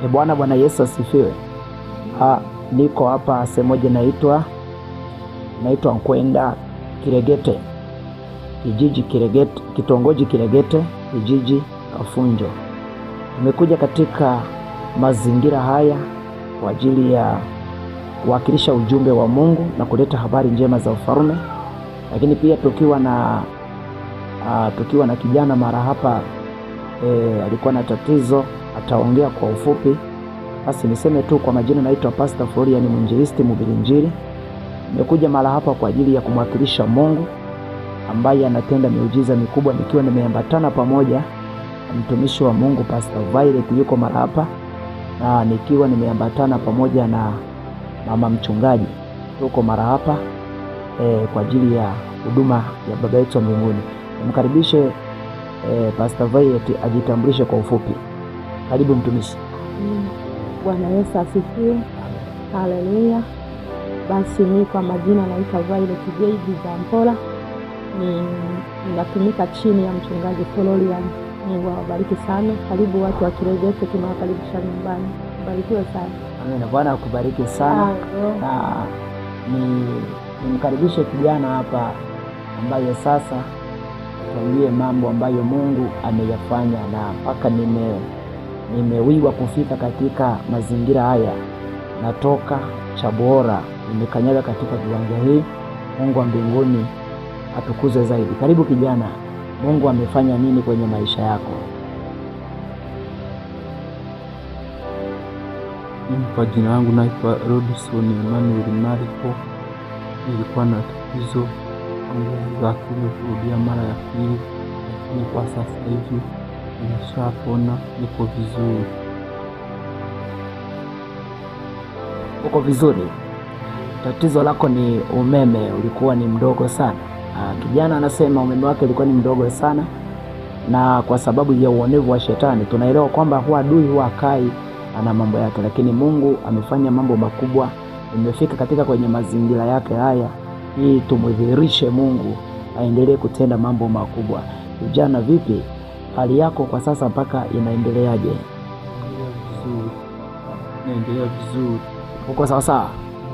Bwana Yesu asifiwe. Niko hapa sehemu moja naitwa Nkwenda Kiregete, kijiji Kiregete, kitongoji Kiregete, kijiji Kafunjo. Tumekuja katika mazingira haya kwa ajili ya kuwakilisha ujumbe wa Mungu na kuleta habari njema za ufalme, lakini pia tukiwa na kijana mara hapa alikuwa na tatizo, ataongea kwa ufupi. Basi niseme tu kwa majina, naitwa Pastor Florian, mwinjilisti mhubiri Injili. Nimekuja mara hapa kwa ajili ya kumwakilisha Mungu ambaye anatenda miujiza mikubwa, nikiwa nimeambatana pamoja na mtumishi wa Mungu Pastor Violet, yuko mara hapa, na nikiwa nimeambatana pamoja na mama mchungaji, tuko mara hapa kwa ajili ya huduma ya Baba yetu wa mbinguni. Nimkaribishe Pastor Violet ajitambulishe kwa ufupi. Karibu mtumishi. Bwana Yesu asifiwe. Haleluya. Basi mimi kwa majina naitwa Violet J.D. Zampola. Ninatumika chini ya mchungaji Florian. Mungu awabariki sana. Karibu watu wa Kiregete, tunawakaribisha nyumbani. Barikiwe sana. Amina. Bwana akubariki sana. Na nimkaribishe kijana hapa ambaye sasa tuambie mambo ambayo Mungu ameyafanya, na mpaka nimewiwa kufika katika mazingira haya. Natoka Chabora, nimekanyaga katika viwanja hii. Mungu wa mbinguni atukuzwe zaidi. Karibu kijana, Mungu amefanya nini kwenye maisha yako? Kwa jina langu naitwa Rodson Emmanuel Mariko. Nilikuwa na tatizo za kiume kurudia mara ya pili, lakini kwa sasa hivi nimeshapona, niko vizuri. Uko vizuri? Tatizo lako ni umeme, ulikuwa ni mdogo sana. Kijana anasema umeme wake ulikuwa ni mdogo sana, na kwa sababu ya uonevu wa shetani. Tunaelewa kwamba huwa adui huwa akai ana mambo yake, lakini Mungu amefanya mambo makubwa. Nimefika katika kwenye mazingira yake haya ili tumdhihirishe Mungu aendelee kutenda mambo makubwa. Kijana, vipi hali yako kwa sasa, mpaka inaendeleaje? Naendelea vizuri. Uko sawa sawa?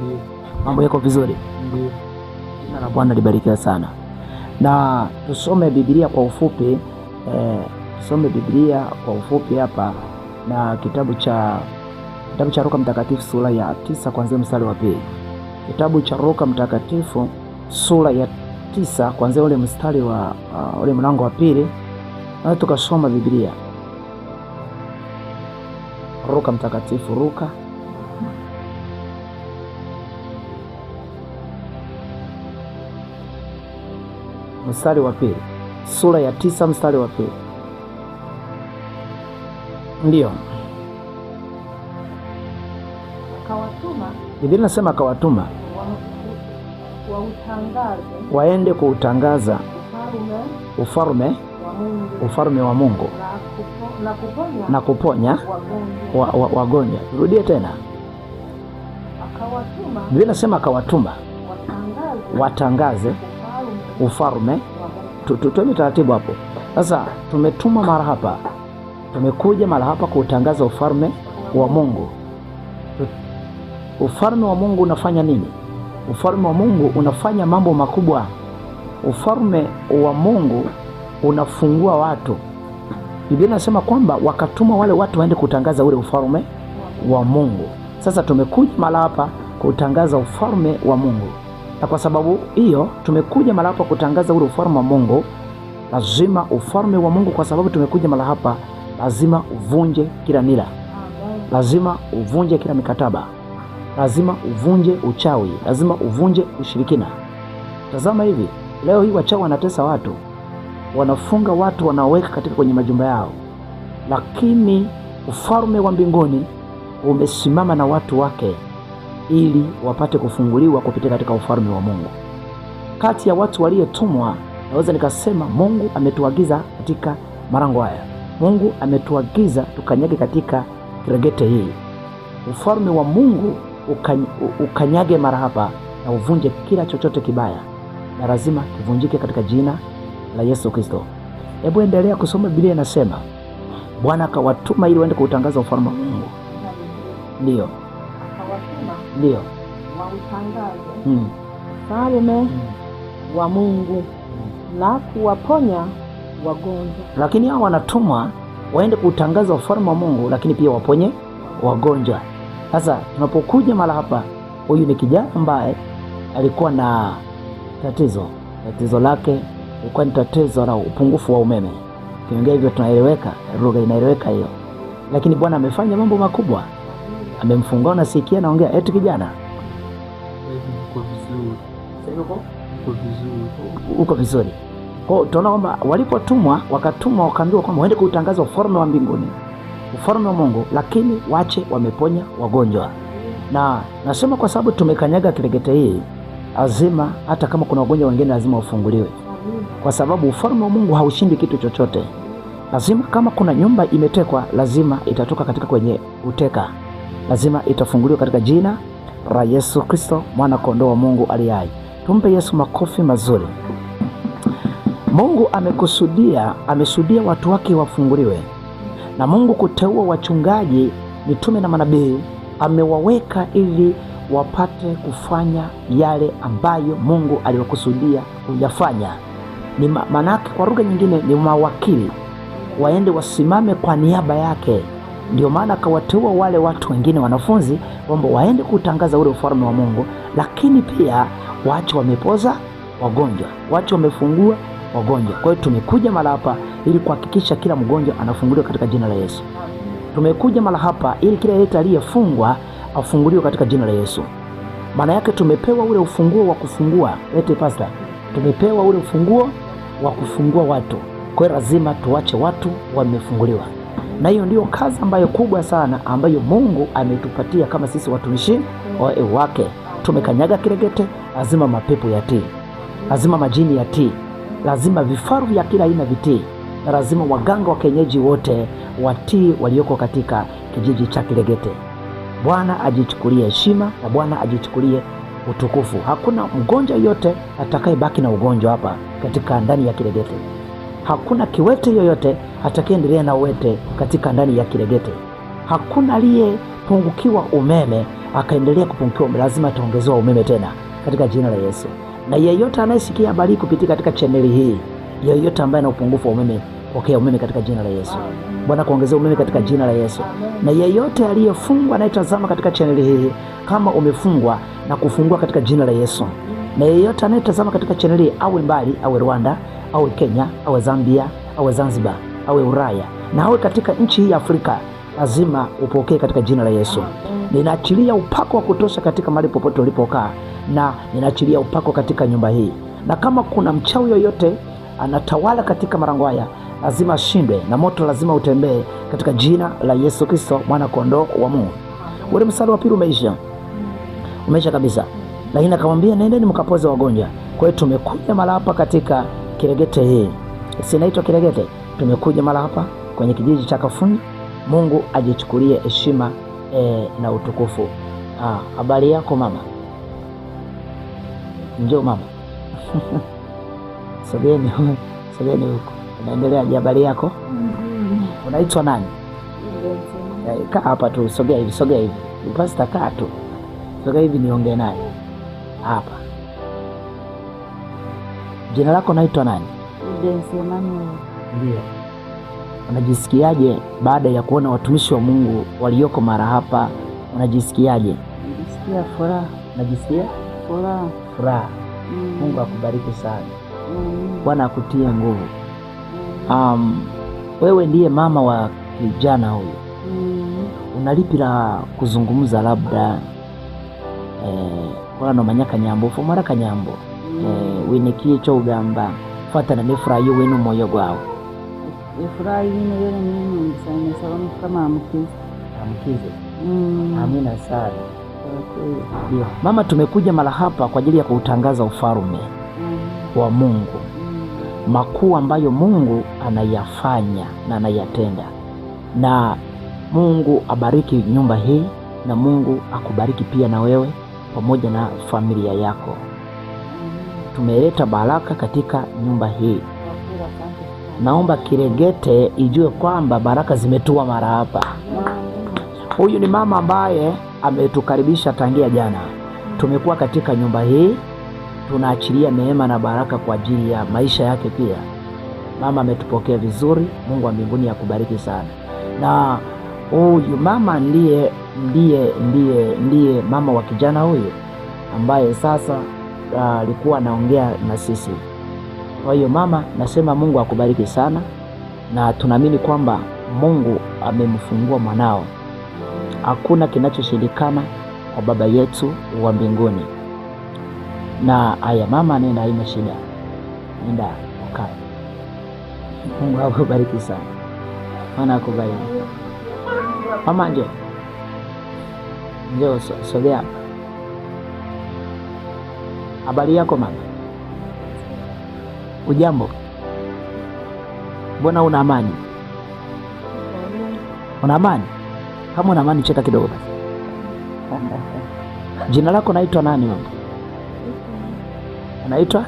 Ndio. Mambo yako vizuri? Ndio. Jina la Bwana libarikiwe sana. Na tusome Biblia kwa ufupi. Tusome Biblia kwa ufupi hapa, na kitabu cha Luka Mtakatifu sura ya 9 kuanzia mstari wa 2. Kitabu cha Luka Mtakatifu sura ya 9 kuanzia ule mstari wa ule mlango wa 2, na tukasoma Biblia. Luka Mtakatifu, Luka mstari wa 2, sura ya 9 mstari wa 2. Ndio. Akawatuma, Biblia inasema akawatuma waende kuutangaza ufalme wa Mungu na kuponya wagonjwa. Rudie tena. Biblia inasema akawatuma watangaze ufalme. Tuende taratibu hapo. Sasa tumetuma mara hapa, tumekuja mara hapa kuutangaza ufalme wa Mungu. Ufalme wa Mungu unafanya nini? Ufalme wa Mungu unafanya mambo makubwa. Ufalme wa Mungu unafungua watu. Biblia inasema kwamba wakatuma wale watu waende kutangaza ule ufalme wa Mungu. Sasa tumekuja mara hapa kutangaza ufalme wa Mungu, na kwa sababu hiyo tumekuja mara hapa kutangaza ule ufalme wa Mungu. Lazima ufalme wa Mungu, kwa sababu tumekuja mara hapa, lazima uvunje kila nira, lazima uvunje kila mikataba, lazima uvunje uchawi, lazima uvunje ushirikina. Tazama hivi, leo hii wachawi wanatesa watu, wanafunga watu, wanaweka katika kwenye majumba yao, lakini ufalme wa mbinguni umesimama na watu wake ili wapate kufunguliwa kupitia katika ufalme wa Mungu. Kati ya watu waliotumwa, naweza nikasema Mungu ametuagiza katika marango haya, Mungu ametuagiza tukanyage katika Kiregete hii. Ufalme wa Mungu ukanyage mara hapa na uvunje kila chochote kibaya, na lazima kivunjike katika jina la Yesu Kristo. Hebu endelea kusoma Biblia. Inasema Bwana akawatuma ili waende kuutangaza ufalme wa Mungu Ndio. Akawatuma Ndio. wautangaze ufalme wa Mungu na kuwaponya wagonjwa. Lakini hao wanatumwa waende kutangaza ufalme wa Mungu, lakini pia waponye wagonjwa. Sasa tunapokuja mara hapa, huyu ni kijana ambaye alikuwa na tatizo lake ilikuwa ni tatizo la upungufu wa umeme. Kiongea hivyo tunaeleweka, lugha inaeleweka hiyo. Lakini Bwana amefanya mambo makubwa, amemfungua na sikia naongea. Eti kijana uko vizuri. Kwa hiyo tunaona kwamba walipotumwa wakaambiwa kwamba waende kutangaza ufalme wa mbinguni, ufalme wa Mungu, lakini wache wameponya wagonjwa. Na nasema kwa sababu tumekanyaga Kilegete hii, lazima hata kama kuna wagonjwa wengine lazima ufunguliwe, kwa sababu ufalme wa Mungu haushindi kitu chochote. Lazima kama kuna nyumba imetekwa, lazima itatoka katika kwenye uteka, lazima itafunguliwa katika jina la Yesu Kristo, mwana kondoo wa Mungu aliye hai. Tumpe Yesu makofi mazuri. Mungu amekusudia watu wake wafunguliwe, na Mungu kuteua wachungaji, mitume na manabii, amewaweka ili wapate kufanya yale ambayo Mungu aliwakusudia kuyafanya. Ni manake kwa lugha nyingine ni mawakili, waende wasimame kwa niaba yake. Ndio maana akawateua wale watu wengine wanafunzi kwamba waende kutangaza ule ufalme wa Mungu, lakini pia waache wamepoza wagonjwa, waache wamefungua wagonjwa. Kwa hiyo tumekuja mara hapa ili kuhakikisha kila mgonjwa anafunguliwa katika jina la Yesu. Tumekuja mara hapa ili kila yeyote aliyefungwa afunguliwe katika jina la Yesu. Maana yake tumepewa ule ufunguo wa kufungua. Eti pastor, tumepewa ule ufunguo wa kufungua watu. Kwa hiyo lazima tuache watu wamefunguliwa. Na hiyo ndio kazi ambayo kubwa sana ambayo Mungu ametupatia kama sisi watumishi wake. Tumekanyaga Kilegete, lazima mapepo yatii, lazima majini yatii, lazima vifaru vya kila aina vitii, na lazima waganga wa kienyeji wote watii walioko katika kijiji cha Kilegete. Bwana ajichukulie heshima na Bwana ajichukulie utukufu. Hakuna mgonjwa yote atakayebaki na ugonjwa hapa katika ndani ya Kilegete. Hakuna kiwete yoyote atakayeendelea na uwete katika ndani ya Kilegete. Hakuna aliyepungukiwa umeme akaendelea kupungukiwa umeme, lazima ataongezewa umeme tena katika jina la Yesu. Na yeyote anayesikia habari kupitia katika chaneli hii, yeyote ambaye ana upungufu wa umeme, pokea umeme katika jina la Yesu. Bwana kuongezea umeme katika jina la Yesu. Na yeyote aliyefungwa anayetazama katika chaneli hii, kama umefungwa na kufungua katika jina la Yesu. Na yeyote anayetazama katika chaneli hii, awe mbali, awe Rwanda, awe Kenya, awe Zambia, awe Zanzibar, awe Ulaya, na awe katika nchi hii ya Afrika, lazima upokee katika jina la Yesu. Ninaachilia upako wa kutosha katika mahali popote ulipokaa, na ninaachilia upako katika nyumba hii. Na kama kuna mchawi yoyote anatawala katika marango haya, lazima ashindwe, na moto lazima utembee katika jina la Yesu Kristo, mwana kondoo wa Mungu. Ule mstari wa pili umeisha kabisa. Lakini akamwambia nendeni mkapoze wagonjwa. Kwa hiyo tumekuja mara hapa katika Kilegete hii. Sinaitwa Kilegete. Tumekuja mara hapa kwenye kijiji cha Kafunyi. Mungu ajichukulie heshima na utukufu. Habari yako mama? Njoo mama. Sogeni huko. Unaendelea je? Habari yako? Unaitwa nani? Kaa hapa tu, sogea hivi. Pastor, kaa tu. Sogea hivi niongee naye. Hapa. Jina lako naitwa nani? Ndio. Unajisikiaje baada ya kuona watumishi wa Mungu walioko mara hapa? Unajisikiaje? Najisikia furaha. Najisikia furaha. Mungu akubariki sana. Bwana akutie nguvu. Wewe ndiye mama wa kijana huyu. Unalipi la kuzungumza labda kwa nomanyaka nyambo fumara kanyambo winikie cyo ugamba fatana nefurahi wenu moyo gwawe ifurahi yine yene nini sana salamu kama amkize. Amina sana. Ndio. Mama, tumekuja mara hapa kwa ajili ya kuutangaza ufalme wa Mungu, makuu ambayo Mungu anayafanya na anayatenda. Na Mungu abariki nyumba hii, na Mungu akubariki pia na wewe pamoja na familia yako. Tumeleta baraka katika nyumba hii. Naomba Kilegete ijue kwamba baraka zimetua mara hapa. Huyu ni mama ambaye ametukaribisha tangia jana. Tumekuwa katika nyumba hii, tunaachilia neema na baraka kwa ajili ya maisha yake pia. Mama ametupokea vizuri. Mungu wa mbinguni akubariki sana. Na huyu mama ndiye mama wa kijana huyu ambaye sasa alikuwa anaongea na sisi. Kwa hiyo mama, nasema Mungu akubariki sana, na tunaamini kwamba Mungu amemfungua mwanao. Hakuna kinachoshindikana kwa baba yetu wa mbinguni. Na haya mama, nenda, haina shida, nenda ukae. Mungu akubariki sana. Bwana akubariki. Mama njoo sogea hapa. Habari yako mama? Ujambo? Mbona una amani? Una amani? Kama una amani cheka kidogo basi. Jina lako naitwa nani mama? Unaitwa?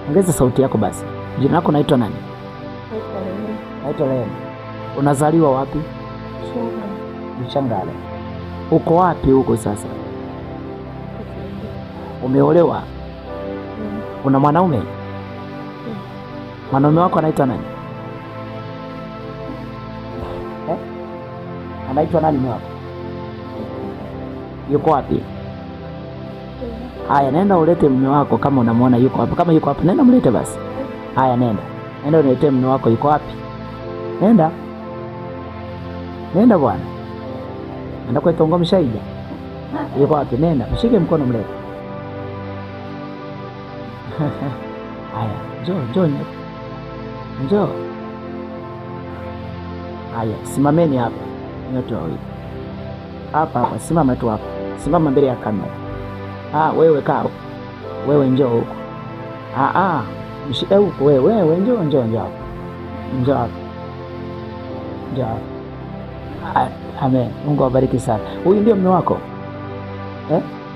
Ongeza sauti yako basi. Jina lako naitwa nani? Naitwa Lema. Unazaliwa wapi? Mchangale. Uko wapi huko sasa? Umeolewa? Una mwanaume? Mwanaume wako anaitwa nani? Anaitwa nani mume wako? Yuko wapi? Haya, nenda ulete mume wako kama unamwona yuko hapo. Kama yuko hapo, nenda mlete basi. Haya, nenda ulete mume wako. Yuko wapi? Nenda bwana. Nenda kwa Tongo Mshaija. Yuko wapi? Nenda, mshike mkono mlete. Haya, njoo. Haya, simameni hapa nyote wawili. Hapa, simama tu hapa. Simama mbele ya kamera. Wewe kaa. Wewe njoo huko. Mshike huko wewe. Njoo hapa. Njoo hapa. Amen. Mungu awabariki sana. Huyu ndio mume wako?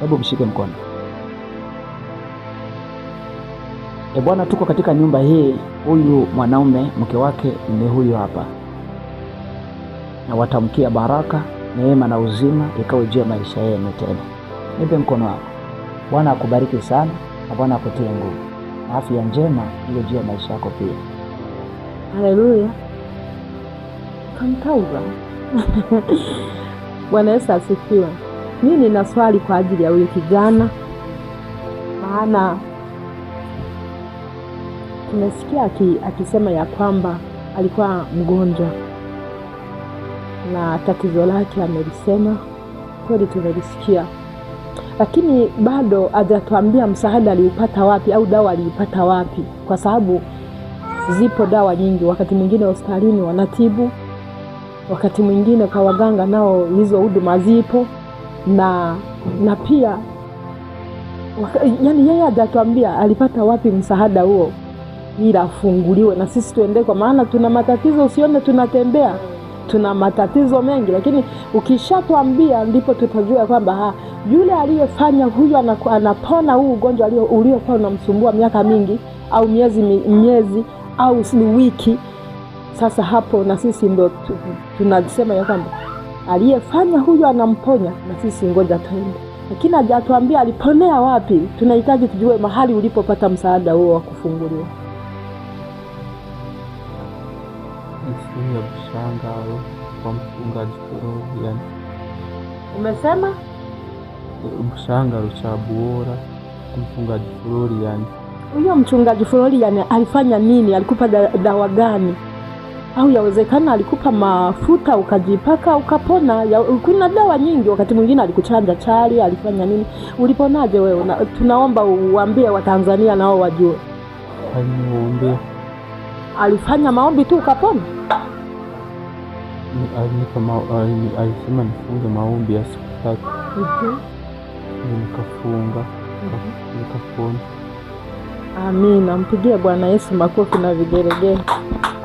Hebu mshike mkono. Bwana, tuko katika nyumba hii. Huyu mwanaume, mke wake ni huyu hapa, na watamkia baraka, neema na uzima ikawe juu ya maisha yenu tena. Nipe mkono wako. Bwana akubariki sana, na Bwana akutie nguvu, na afya njema iwe juu ya maisha yako pia. Haleluya. Kamtauza. Bwana Yesu asifiwe. Mimi nina swali kwa ajili ya huyu kijana, maana tumesikia akisema ya kwamba alikuwa mgonjwa na tatizo lake amelisema. Kweli tumelisikia, lakini bado hajatuambia msaada aliupata wapi au dawa aliupata wapi, kwa sababu zipo dawa nyingi. Wakati mwingine hospitalini wanatibu, wakati mwingine kwa waganga nao hizo huduma zipo, na pia yani yeye hajatuambia alipata wapi msaada huo ili afunguliwe na sisi tuende, kwa maana tuna matatizo. Usione tunatembea, tuna matatizo mengi, lakini ukishatuambia ndipo tutajua kwamba yule aliyefanya huyu anapona huu ugonjwa uliokuwa unamsumbua miaka mingi au miezi au wiki. Sasa hapo na sisi ndo tunasema ya kwamba aliyefanya huyu anamponya, na sisi ngoja tuende. Lakini hajatuambia aliponea wapi. Tunahitaji tujue mahali ulipopata msaada huo wa kufunguliwa. Ya Bushangalo kwa mchungaji Florian. Umesema? Bushangalo cha Buora, mchungaji Florian. Huyo mchungaji Florian alifanya nini? Alikupa dawa gani? Au yawezekana alikupa mafuta ukajipaka ukapona? Kuna dawa nyingi. Wakati mwingine alikuchanja chali, alifanya nini? Uliponaje wewe? Tunaomba uambie Watanzania nao wajue. Aliniombe. Alifanya maombi tu ukapona? Alisema nifunge maombi ya siku 3. Nikafunga. Nikapona. Amina. Mpigie Bwana Yesu makofi na vigelegele.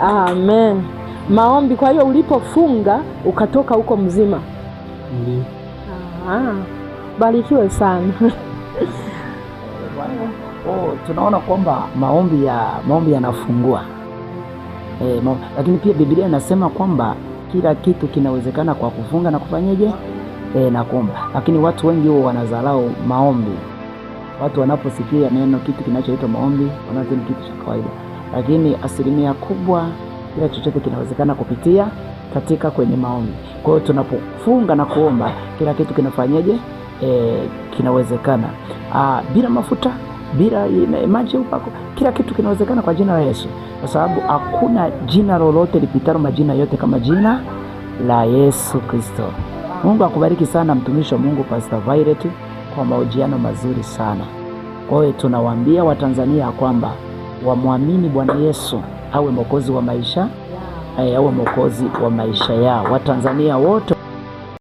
Amen. Maombi. Kwa hiyo ulipofunga ukatoka huko mzima? Ndiyo. Barikiwe sana. Tunaona kwamba maombi yanafungua. Lakini pia Biblia inasema kwamba kila kitu kinawezekana kwa kufunga na kufanyeje, na kuomba. Lakini watu wengi huwa wanadharau maombi. Watu wanaposikia neno kitu kinachoitwa maombi wanaona ni kitu cha kawaida, lakini asilimia kubwa kila chochote kinawezekana kupitia katika kwenye maombi. Kwa hiyo tunapofunga na kuomba kila kitu kinafanyeje, kinawezekana. Bila mafuta, bila maji upako, kila kitu kinawezekana kwa jina la Yesu, kwa sababu hakuna jina lolote lipitalo majina yote kama jina la Yesu Kristo. Mungu akubariki sana mtumishi wa Mungu Pastor Violet kwa mahojiano mazuri sana. Kwa hiyo tunawaambia Watanzania kwamba wamwamini Bwana Yesu awe mwokozi wa maisha, awe mwokozi wa maisha yao. Watanzania wote